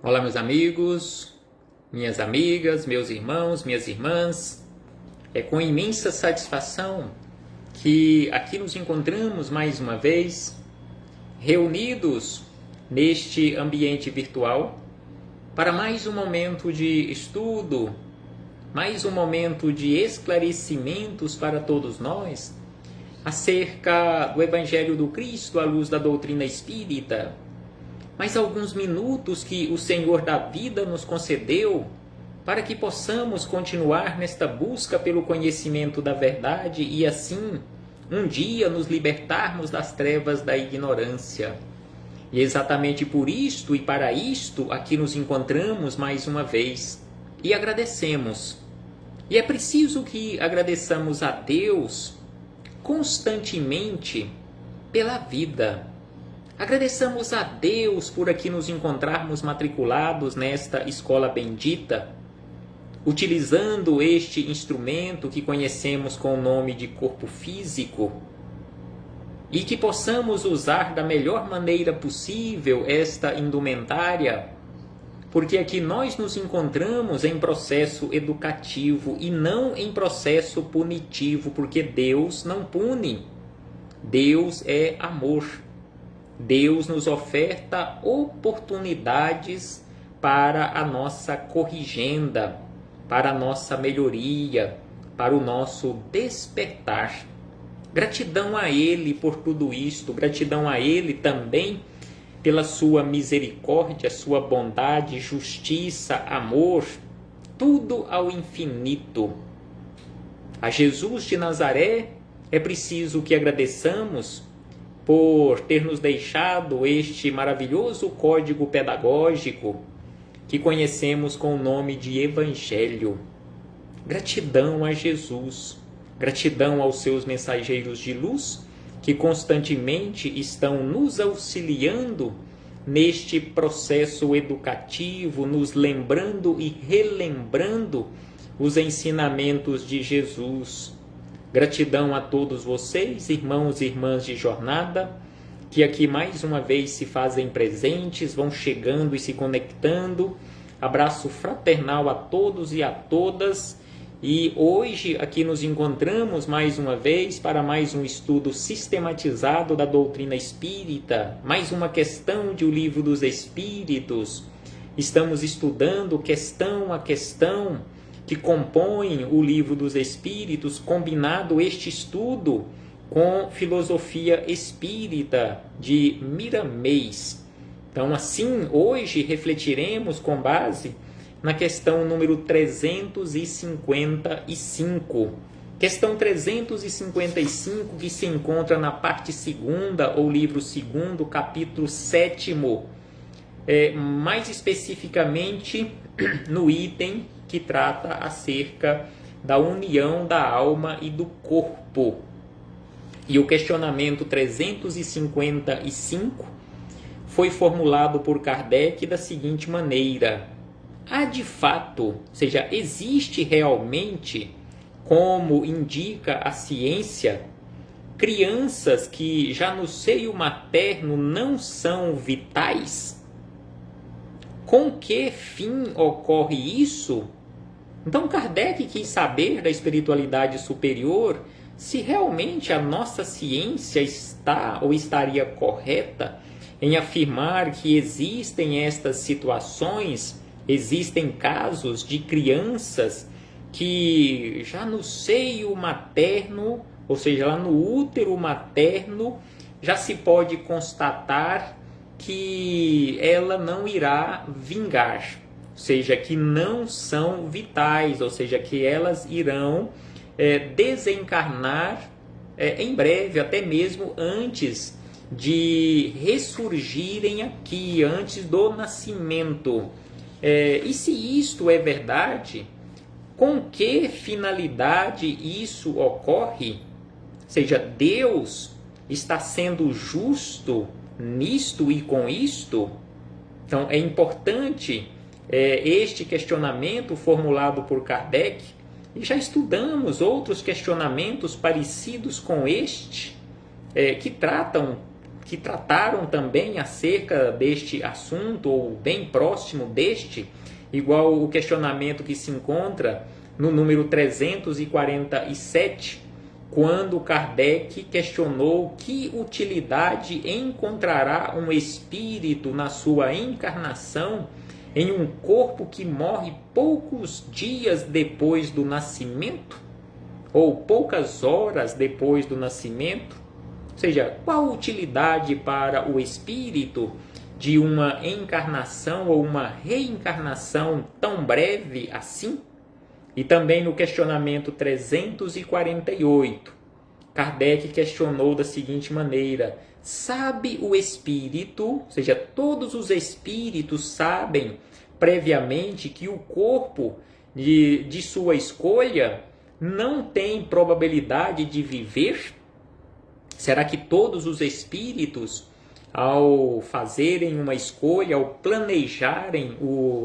Olá, meus amigos, minhas amigas, meus irmãos, minhas irmãs. É com imensa satisfação que aqui nos encontramos mais uma vez, reunidos neste ambiente virtual, para mais um momento de estudo, mais um momento de esclarecimentos para todos nós acerca do Evangelho do Cristo à luz da doutrina espírita. Mais alguns minutos que o Senhor da vida nos concedeu para que possamos continuar nesta busca pelo conhecimento da verdade e assim um dia nos libertarmos das trevas da ignorância. E exatamente por isto e para isto aqui nos encontramos mais uma vez e agradecemos. E é preciso que agradeçamos a Deus constantemente pela vida. Agradeçamos a Deus por aqui nos encontrarmos matriculados nesta escola bendita, utilizando este instrumento que conhecemos com o nome de corpo físico, e que possamos usar da melhor maneira possível esta indumentária, porque aqui nós nos encontramos em processo educativo e não em processo punitivo, porque Deus não pune. Deus é amor. Deus nos oferta oportunidades para a nossa corrigenda, para a nossa melhoria, para o nosso despertar. Gratidão a Ele por tudo isto, gratidão a Ele também pela sua misericórdia, sua bondade, justiça, amor, tudo ao infinito. A Jesus de Nazaré é preciso que agradeçamos por ter nos deixado este maravilhoso código pedagógico que conhecemos com o nome de Evangelho. Gratidão a Jesus, gratidão aos seus mensageiros de luz, que constantemente estão nos auxiliando neste processo educativo, nos lembrando e relembrando os ensinamentos de Jesus. Gratidão a todos vocês, irmãos e irmãs de jornada, que aqui mais uma vez se fazem presentes, vão chegando e se conectando. Abraço fraternal a todos e a todas. E hoje aqui nos encontramos mais uma vez para mais um estudo sistematizado da doutrina espírita, mais uma questão de O Livro dos Espíritos. Estamos estudando questão a questão que compõem o Livro dos Espíritos, combinado este estudo com filosofia espírita de Miramês. Então, assim, hoje refletiremos com base na questão número 355. Questão 355, que se encontra na parte 2ª, ou livro 2º, capítulo 7º, mais especificamente no item que trata acerca da união da alma e do corpo. E o questionamento 355 foi formulado por Kardec da seguinte maneira: há de fato, ou seja, existe realmente, como indica a ciência, crianças que já no seio materno não são vitais? Com que fim ocorre isso? Então Kardec quis saber da espiritualidade superior se realmente a nossa ciência está ou estaria correta em afirmar que existem estas situações, existem casos de crianças que já no seio materno, ou seja, lá no útero materno, já se pode constatar que ela não irá vingar, ou seja, que não são vitais, ou seja, que elas irão desencarnar em breve, até mesmo antes de ressurgirem aqui, antes do nascimento. E se isto é verdade, com que finalidade isso ocorre? Ou seja, Deus está sendo justo nisto e com isto? Então é importante este questionamento formulado por Kardec, e já estudamos outros questionamentos parecidos com este, que tratam que trataram também acerca deste assunto, ou bem próximo deste, igual o questionamento que se encontra no número 347, quando Kardec questionou que utilidade encontrará um espírito na sua encarnação em um corpo que morre poucos dias depois do nascimento, ou poucas horas depois do nascimento. Ou seja, qual utilidade para o espírito de uma encarnação ou uma reencarnação tão breve assim? E também no questionamento 348, Kardec questionou da seguinte maneira: sabe o espírito, ou seja, todos os espíritos sabem previamente que o corpo de sua escolha não tem probabilidade de viver? Será que todos os espíritos, ao fazerem uma escolha, ao planejarem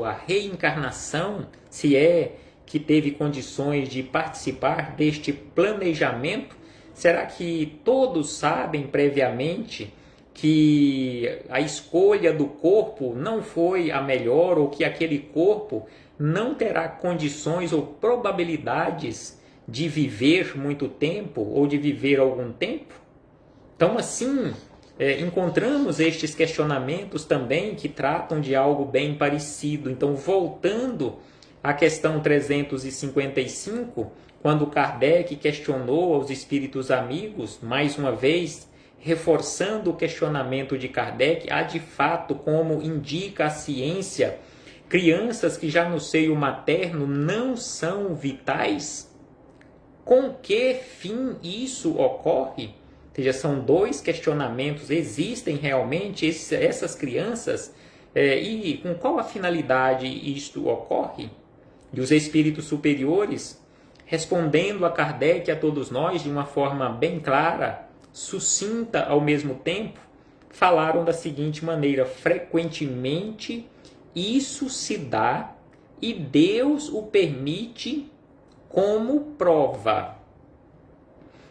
a reencarnação, se é que teve condições de participar deste planejamento, será que todos sabem previamente que a escolha do corpo não foi a melhor, ou que aquele corpo não terá condições ou probabilidades de viver muito tempo ou de viver algum tempo? Então, assim, encontramos estes questionamentos também que tratam de algo bem parecido. Então, voltando à questão 355, quando Kardec questionou aos espíritos amigos, mais uma vez, reforçando o questionamento de Kardec, há de fato, como indica a ciência, crianças que já no seio materno não são vitais? Com que fim isso ocorre? Ou seja, são dois questionamentos. Existem realmente essas crianças? E com qual a finalidade isto ocorre? E os espíritos superiores, respondendo a Kardec e a todos nós de uma forma bem clara, sucinta ao mesmo tempo, falaram da seguinte maneira: frequentemente isso se dá e Deus o permite como prova.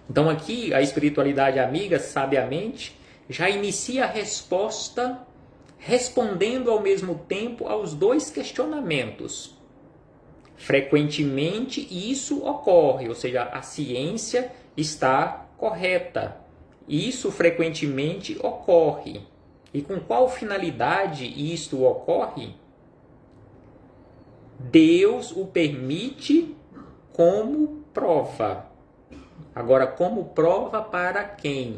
Então aqui a espiritualidade amiga, sabiamente, já inicia a resposta, respondendo ao mesmo tempo aos dois questionamentos. Frequentemente isso ocorre, ou seja, a ciência está correta. Isso frequentemente ocorre. E com qual finalidade isto ocorre? Deus o permite como prova. Agora, como prova para quem?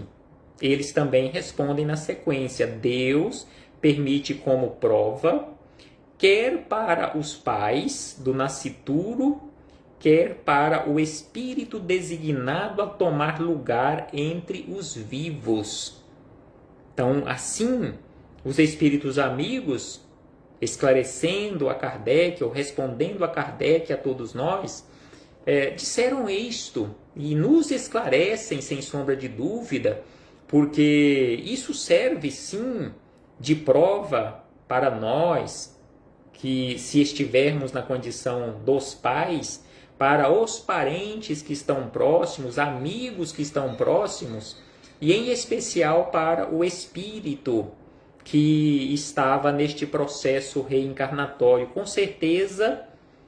Eles também respondem na sequência. Deus permite como prova, quer para os pais do nascituro, quer para o espírito designado a tomar lugar entre os vivos. Então, assim, os espíritos amigos, esclarecendo a Kardec, ou respondendo a Kardec, a todos nós, disseram isto, e nos esclarecem sem sombra de dúvida, porque isso serve sim de prova para nós, que se estivermos na condição dos pais, para os parentes que estão próximos, amigos que estão próximos, e em especial para o espírito que estava neste processo reencarnatório. Com certeza,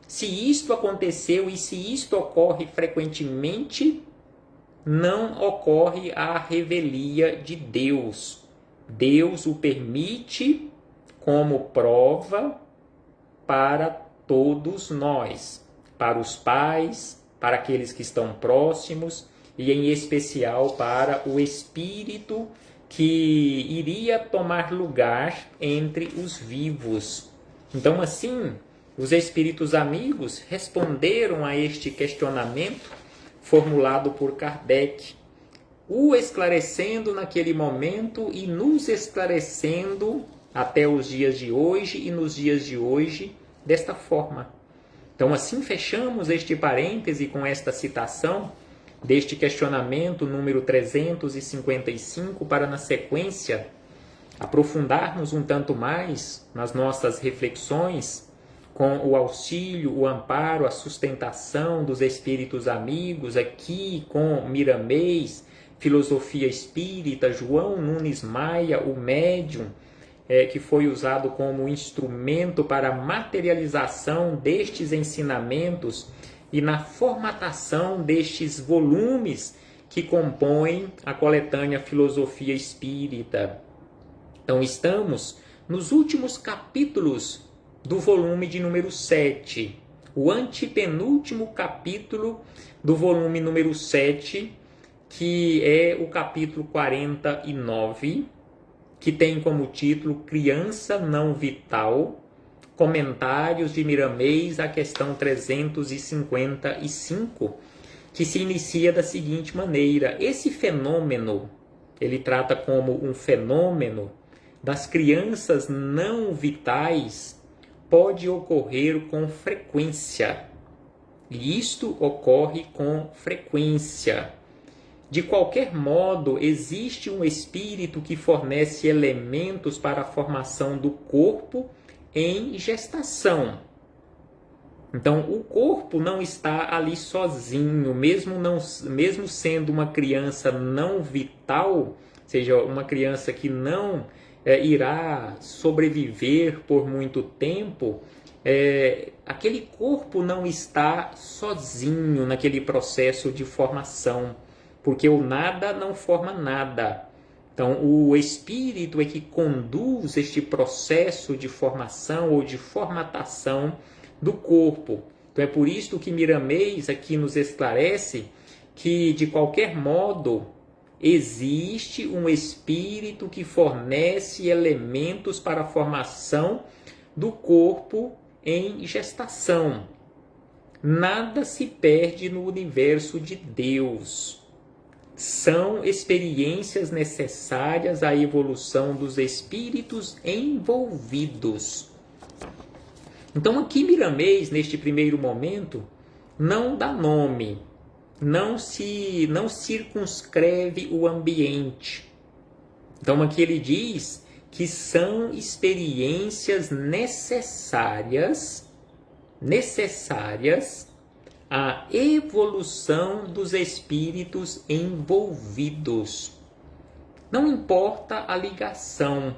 se isto aconteceu e se isto ocorre frequentemente, não ocorre a revelia de Deus. Deus o permite como prova para todos nós, para os pais, para aqueles que estão próximos e em especial para o espírito que iria tomar lugar entre os vivos. Então, assim, os espíritos amigos responderam a este questionamento formulado por Kardec, o esclarecendo naquele momento e nos esclarecendo até os dias de hoje e nos dias de hoje desta forma. Então, assim fechamos este parêntese com esta citação deste questionamento número 355, para na sequência aprofundarmos um tanto mais nas nossas reflexões com o auxílio, o amparo, a sustentação dos espíritos amigos, aqui com Miramês, filosofia espírita, João Nunes Maia, o médium, que foi usado como instrumento para a materialização destes ensinamentos e na formatação destes volumes que compõem a coletânea Filosofia Espírita. Então, estamos nos últimos capítulos do volume de número 7, o antepenúltimo capítulo do volume número 7, que é o capítulo 49, que tem como título Criança Não Vital, comentários de Miramês à questão 355, que se inicia da seguinte maneira: esse fenômeno, ele trata como um fenômeno das crianças não vitais, pode ocorrer com frequência. E isto ocorre com frequência. De qualquer modo, existe um espírito que fornece elementos para a formação do corpo em gestação. Então, o corpo não está ali sozinho, mesmo sendo uma criança não vital, ou seja, uma criança que não irá sobreviver por muito tempo, aquele corpo não está sozinho naquele processo de formação, porque o nada não forma nada. Então, o espírito é que conduz este processo de formação ou de formatação do corpo. Então, é por isso que Miramês aqui nos esclarece que, de qualquer modo, existe um espírito que fornece elementos para a formação do corpo em gestação. Nada se perde no universo de Deus. São experiências necessárias à evolução dos espíritos envolvidos. Então, aqui Miramês, neste primeiro momento, não dá nome, não circunscreve o ambiente. Então, aqui ele diz que são experiências necessárias a evolução dos espíritos envolvidos. Não importa a ligação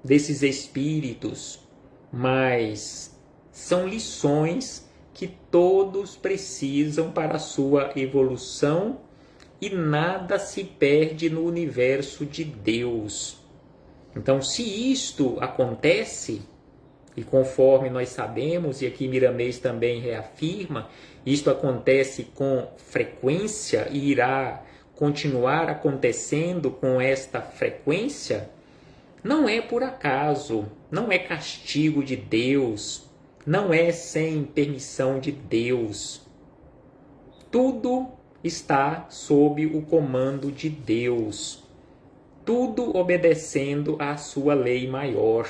desses espíritos, mas são lições que todos precisam para a sua evolução e nada se perde no universo de Deus. Então, se isto acontece, e conforme nós sabemos, e aqui Miramês também reafirma, isto acontece com frequência e irá continuar acontecendo com esta frequência, não é por acaso, não é castigo de Deus, não é sem permissão de Deus. Tudo está sob o comando de Deus, tudo obedecendo à sua lei maior.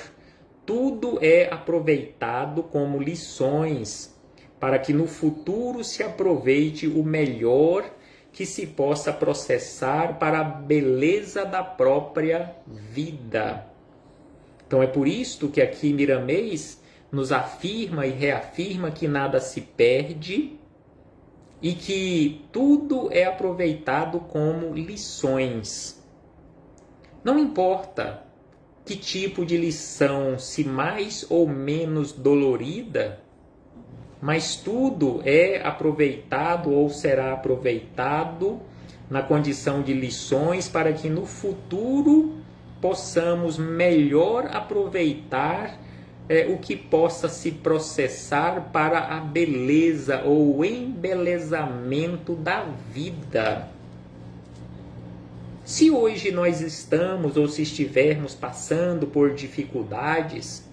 Tudo é aproveitado como lições para que no futuro se aproveite o melhor que se possa processar para a beleza da própria vida. Então é por isto que aqui Miramês nos afirma e reafirma que nada se perde e que tudo é aproveitado como lições. Não importa que tipo de lição, se mais ou menos dolorida, mas tudo é aproveitado ou será aproveitado na condição de lições para que no futuro possamos melhor aproveitar o que possa se processar para a beleza ou o embelezamento da vida. Se hoje nós estamos ou se estivermos passando por dificuldades,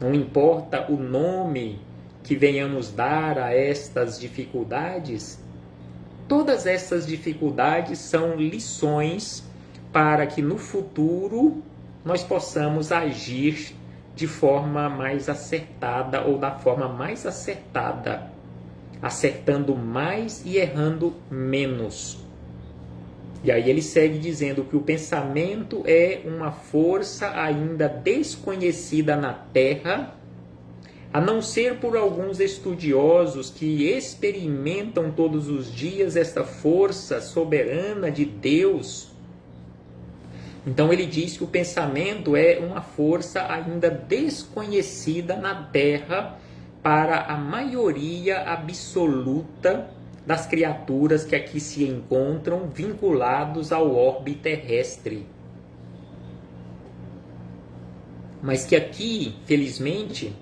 não importa o nome que venhamos dar a estas dificuldades, todas essas dificuldades são lições para que no futuro nós possamos agir de forma mais acertada ou da forma mais acertada, acertando mais e errando menos. E aí ele segue dizendo que o pensamento é uma força ainda desconhecida na Terra, a não ser por alguns estudiosos que experimentam todos os dias esta força soberana de Deus. Então ele diz que o pensamento é uma força ainda desconhecida na Terra para a maioria absoluta das criaturas que aqui se encontram vinculados ao orbe terrestre. Mas que aqui, felizmente,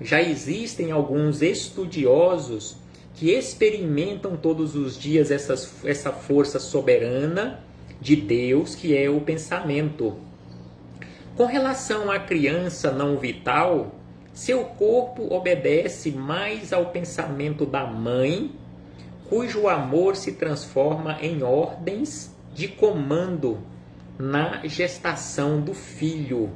já existem alguns estudiosos que experimentam todos os dias essa força soberana de Deus, que é o pensamento. Com relação à criança não vital, seu corpo obedece mais ao pensamento da mãe, cujo amor se transforma em ordens de comando na gestação do filho.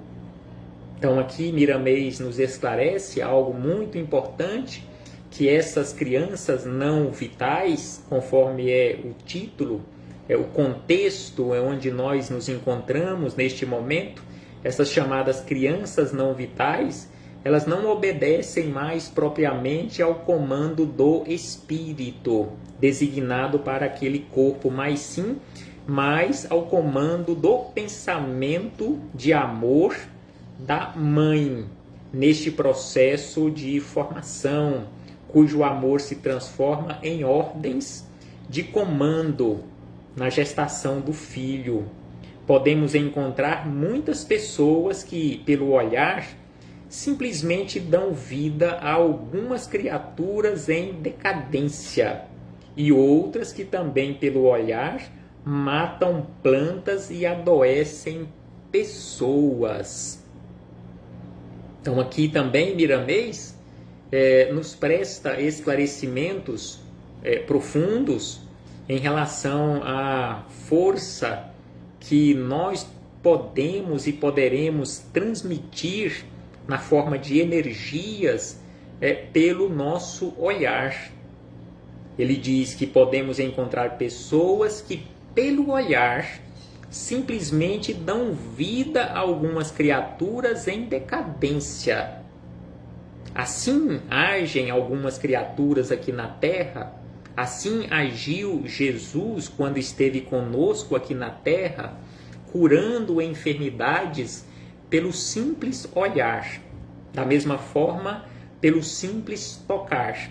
Então aqui Miramês nos esclarece algo muito importante, que essas crianças não vitais, conforme é o título, é o contexto onde nós nos encontramos neste momento, essas chamadas crianças não vitais, elas não obedecem mais propriamente ao comando do espírito, designado para aquele corpo, mas sim mais ao comando do pensamento de amor da mãe, neste processo de formação, cujo amor se transforma em ordens de comando na gestação do filho. Podemos encontrar muitas pessoas que, pelo olhar, simplesmente dão vida a algumas criaturas em decadência, e outras que também, pelo olhar, matam plantas e adoecem pessoas. Então aqui também Miramês nos presta esclarecimentos profundos em relação à força que nós podemos e poderemos transmitir na forma de energias pelo nosso olhar. Ele diz que podemos encontrar pessoas que, pelo olhar, simplesmente dão vida a algumas criaturas em decadência. Assim agem algumas criaturas aqui na Terra, assim agiu Jesus quando esteve conosco aqui na Terra, curando enfermidades pelo simples olhar, da mesma forma, pelo simples tocar.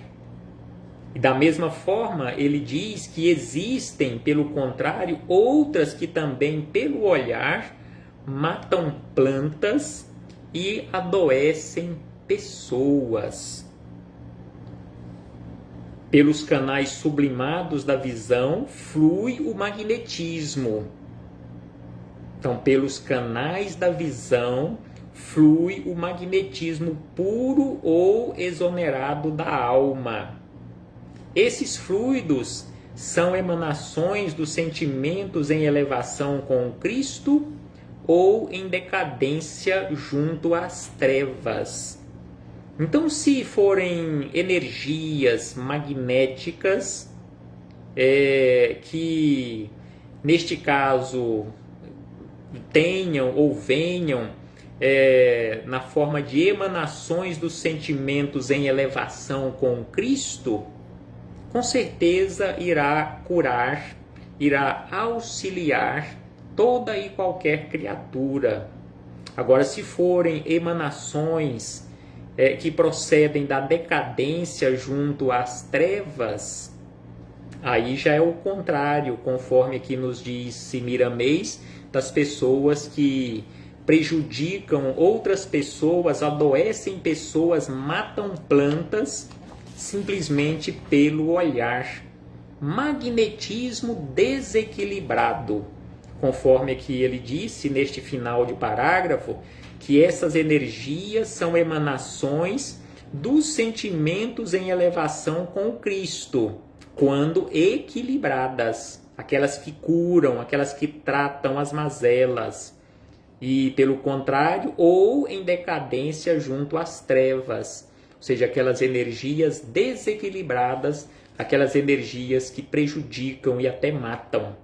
E da mesma forma, ele diz que existem, pelo contrário, outras que também, pelo olhar, matam plantas e adoecem pessoas. Pelos canais sublimados da visão, flui o magnetismo. Então, pelos canais da visão, flui o magnetismo puro ou exonerado da alma. Esses fluidos são emanações dos sentimentos em elevação com Cristo ou em decadência junto às trevas. Então, se forem energias magnéticas, que neste caso tenham ou venham na forma de emanações dos sentimentos em elevação com Cristo, com certeza irá curar, irá auxiliar toda e qualquer criatura. Agora, se forem emanações que procedem da decadência junto às trevas, aí já é o contrário, conforme aqui nos diz Miramês, das pessoas que prejudicam outras pessoas, adoecem pessoas, matam plantas, simplesmente pelo olhar. Magnetismo desequilibrado, conforme aqui ele disse neste final de parágrafo, que essas energias são emanações dos sentimentos em elevação com Cristo, quando equilibradas, aquelas que curam, aquelas que tratam as mazelas, e pelo contrário, ou em decadência junto às trevas, ou seja, aquelas energias desequilibradas, aquelas energias que prejudicam e até matam.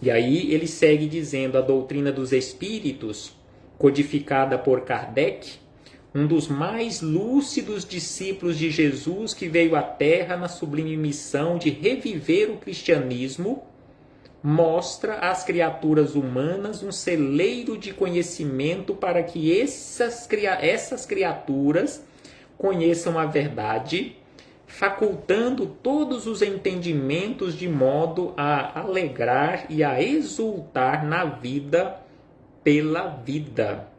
E aí ele segue dizendo: a doutrina dos espíritos, codificada por Kardec, um dos mais lúcidos discípulos de Jesus que veio à Terra na sublime missão de reviver o cristianismo, mostra às criaturas humanas um celeiro de conhecimento para que essas criaturas conheçam a verdade, facultando todos os entendimentos de modo a alegrar e a exultar na vida pela vida.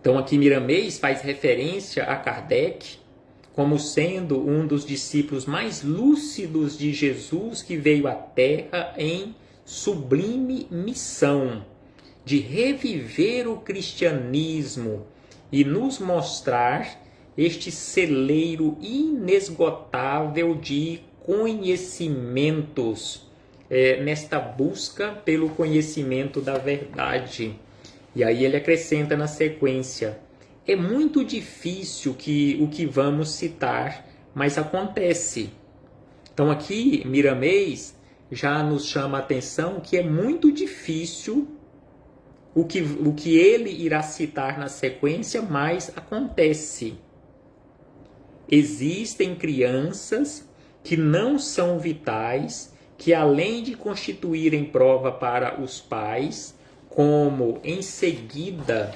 Então aqui Miramês faz referência a Kardec como sendo um dos discípulos mais lúcidos de Jesus que veio à Terra em sublime missão de reviver o cristianismo e nos mostrar este celeiro inesgotável de conhecimentos, nesta busca pelo conhecimento da verdade. E aí ele acrescenta na sequência: é muito difícil o que vamos citar, mas acontece. Então aqui Miramês já nos chama a atenção que é muito difícil o que ele irá citar na sequência, mas acontece. Existem crianças que não são vitais, que além de constituírem prova para os pais, como em seguida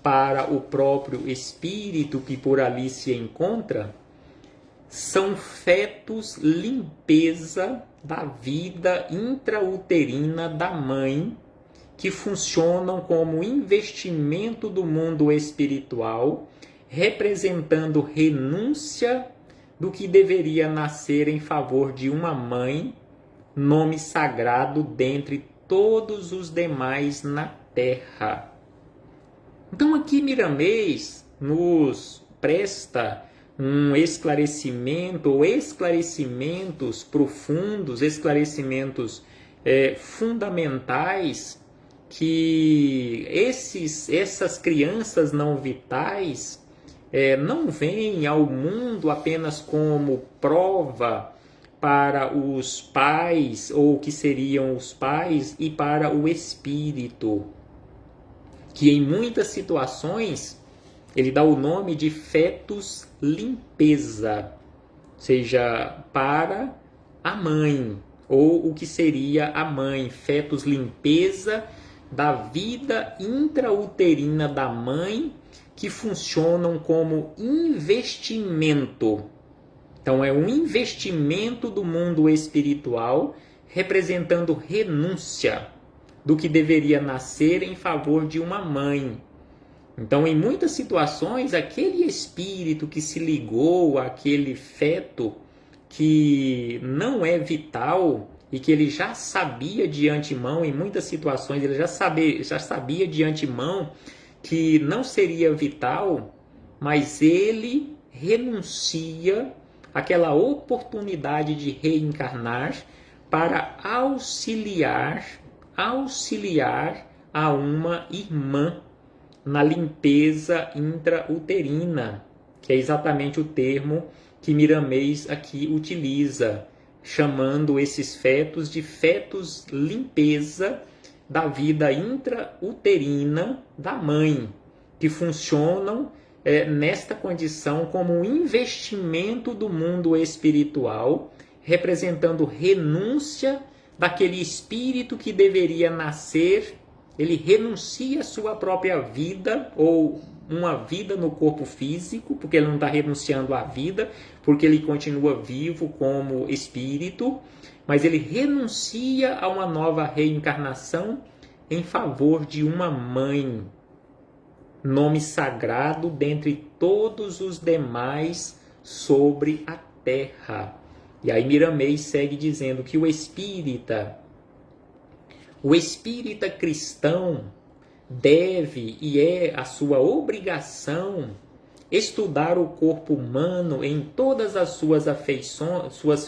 para o próprio espírito que por ali se encontra, são fetos limpeza da vida intrauterina da mãe, que funcionam como investimento do mundo espiritual, representando renúncia do que deveria nascer em favor de uma mãe, nome sagrado dentre todos os demais na terra. Então aqui Miramês nos presta um esclarecimento ou esclarecimentos profundos, esclarecimentos fundamentais, que essas crianças não vitais não vêm ao mundo apenas como prova para os pais, ou que seriam os pais, e para o espírito, que em muitas situações ele dá o nome de fetus limpeza, seja para a mãe, ou o que seria a mãe, fetus limpeza da vida intrauterina da mãe, que funcionam como investimento. Então é um investimento do mundo espiritual, representando renúncia do que deveria nascer em favor de uma mãe. Então, em muitas situações, aquele espírito que se ligou àquele feto que não é vital e que ele já sabia de antemão, em muitas situações ele já sabia de antemão que não seria vital, mas ele renuncia àquela oportunidade de reencarnar para auxiliar a uma irmã na limpeza intrauterina, que é exatamente o termo que Miramês aqui utiliza, chamando esses fetos de fetos limpeza da vida intrauterina da mãe, que funcionam nesta condição como um investimento do mundo espiritual, representando renúncia daquele espírito que deveria nascer. Ele renuncia à sua própria vida, ou uma vida no corpo físico, porque ele não está renunciando à vida, porque ele continua vivo como espírito, mas ele renuncia a uma nova reencarnação em favor de uma mãe, nome sagrado dentre todos os demais sobre a terra. E aí Miramês segue dizendo que o espírita cristão deve, e é a sua obrigação, estudar o corpo humano em todas as suas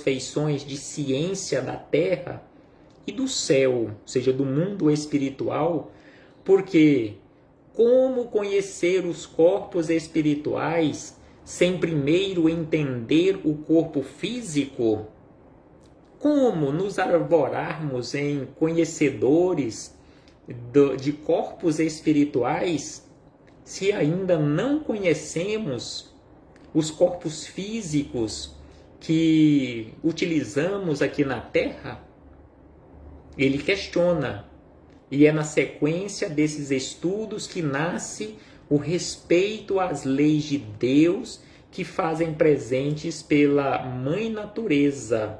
feições de ciência da terra e do céu, ou seja, do mundo espiritual, porque como conhecer os corpos espirituais sem primeiro entender o corpo físico? Como nos arvorarmos em conhecedores de corpos espirituais se ainda não conhecemos os corpos físicos que utilizamos aqui na Terra? Ele questiona. E é na sequência desses estudos que nasce o respeito às leis de Deus que fazem presentes pela Mãe Natureza.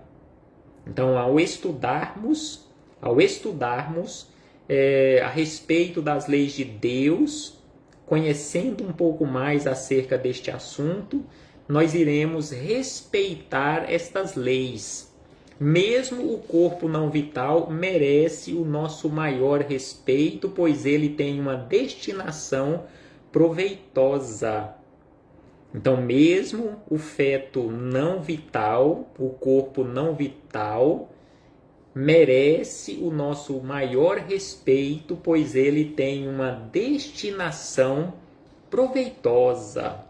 Então, ao estudarmos a respeito das leis de Deus, conhecendo um pouco mais acerca deste assunto, nós iremos respeitar estas leis. Mesmo o corpo não vital merece o nosso maior respeito, pois ele tem uma destinação proveitosa. Então, mesmo o feto não vital, o corpo não vital, merece o nosso maior respeito, pois ele tem uma destinação proveitosa.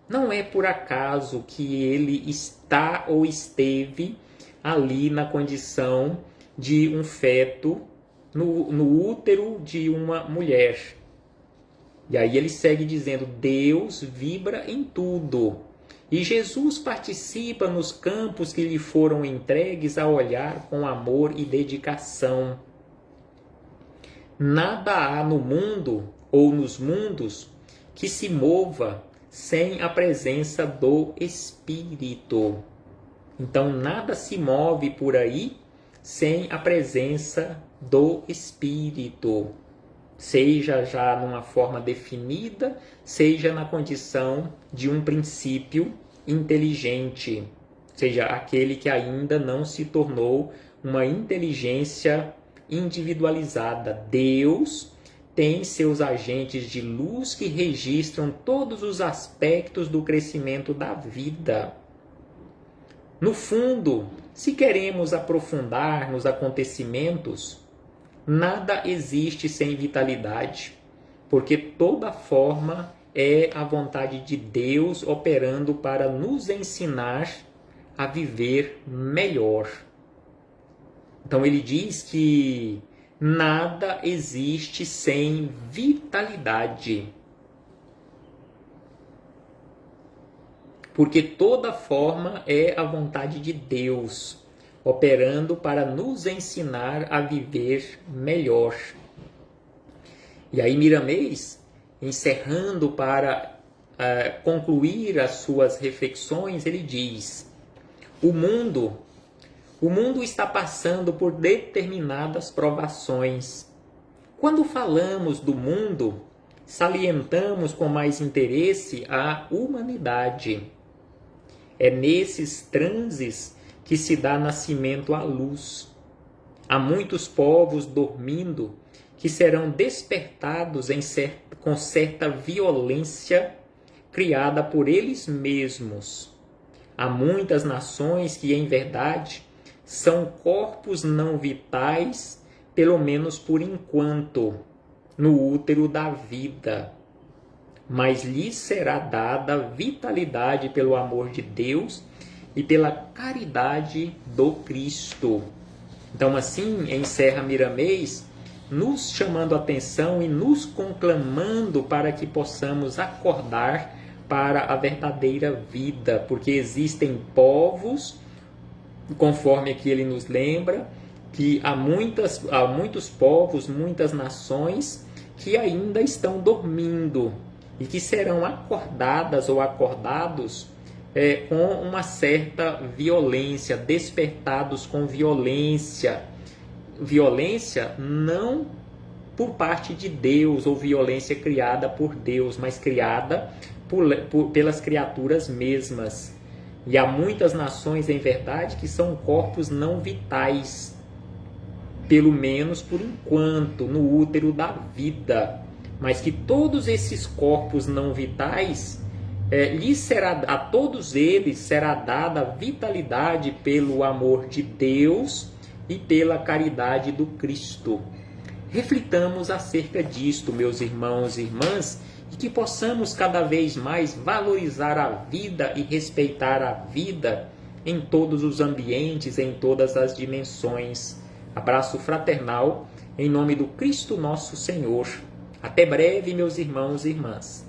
Não é por acaso que ele está ou esteve ali na condição de um feto no útero de uma mulher. E aí ele segue dizendo: Deus vibra em tudo. E Jesus participa nos campos que lhe foram entregues a olhar com amor e dedicação. Nada há no mundo ou nos mundos que se mova sem a presença do Espírito. Então nada se move por aí sem a presença do Espírito. Seja já numa forma definida, seja na condição de um princípio inteligente, seja aquele que ainda não se tornou uma inteligência individualizada. Deus tem seus agentes de luz que registram todos os aspectos do crescimento da vida. No fundo, se queremos aprofundar nos acontecimentos, nada existe sem vitalidade, porque toda forma é a vontade de Deus operando para nos ensinar a viver melhor. Então ele diz que nada existe sem vitalidade, porque toda forma é a vontade de Deus operando para nos ensinar a viver melhor. E aí Miramês, encerrando para concluir as suas reflexões, ele diz: o mundo está passando por determinadas provações. Quando falamos do mundo, salientamos com mais interesse a humanidade. É nesses transes que se dá nascimento à luz. Há muitos povos dormindo que serão despertados com certa violência criada por eles mesmos. Há muitas nações que, em verdade, são corpos não vitais, pelo menos por enquanto, no útero da vida. Mas lhes será dada vitalidade pelo amor de Deus e pela caridade do Cristo. Então, assim, encerra Miramês, nos chamando a atenção e nos conclamando para que possamos acordar para a verdadeira vida, porque existem povos, conforme aqui ele nos lembra, que há muitos povos, muitas nações que ainda estão dormindo e que serão acordadas ou acordados com uma certa violência, despertados com violência. Violência não por parte de Deus ou violência criada por Deus, mas criada pelas criaturas mesmas. E há muitas nações, em verdade, que são corpos não vitais, pelo menos por enquanto, no útero da vida. Mas que todos esses corpos não vitais, a todos eles será dada vitalidade pelo amor de Deus e pela caridade do Cristo. Reflitamos acerca disto, meus irmãos e irmãs, e que possamos cada vez mais valorizar a vida e respeitar a vida em todos os ambientes, em todas as dimensões. Abraço fraternal, em nome do Cristo nosso Senhor. Até breve, meus irmãos e irmãs.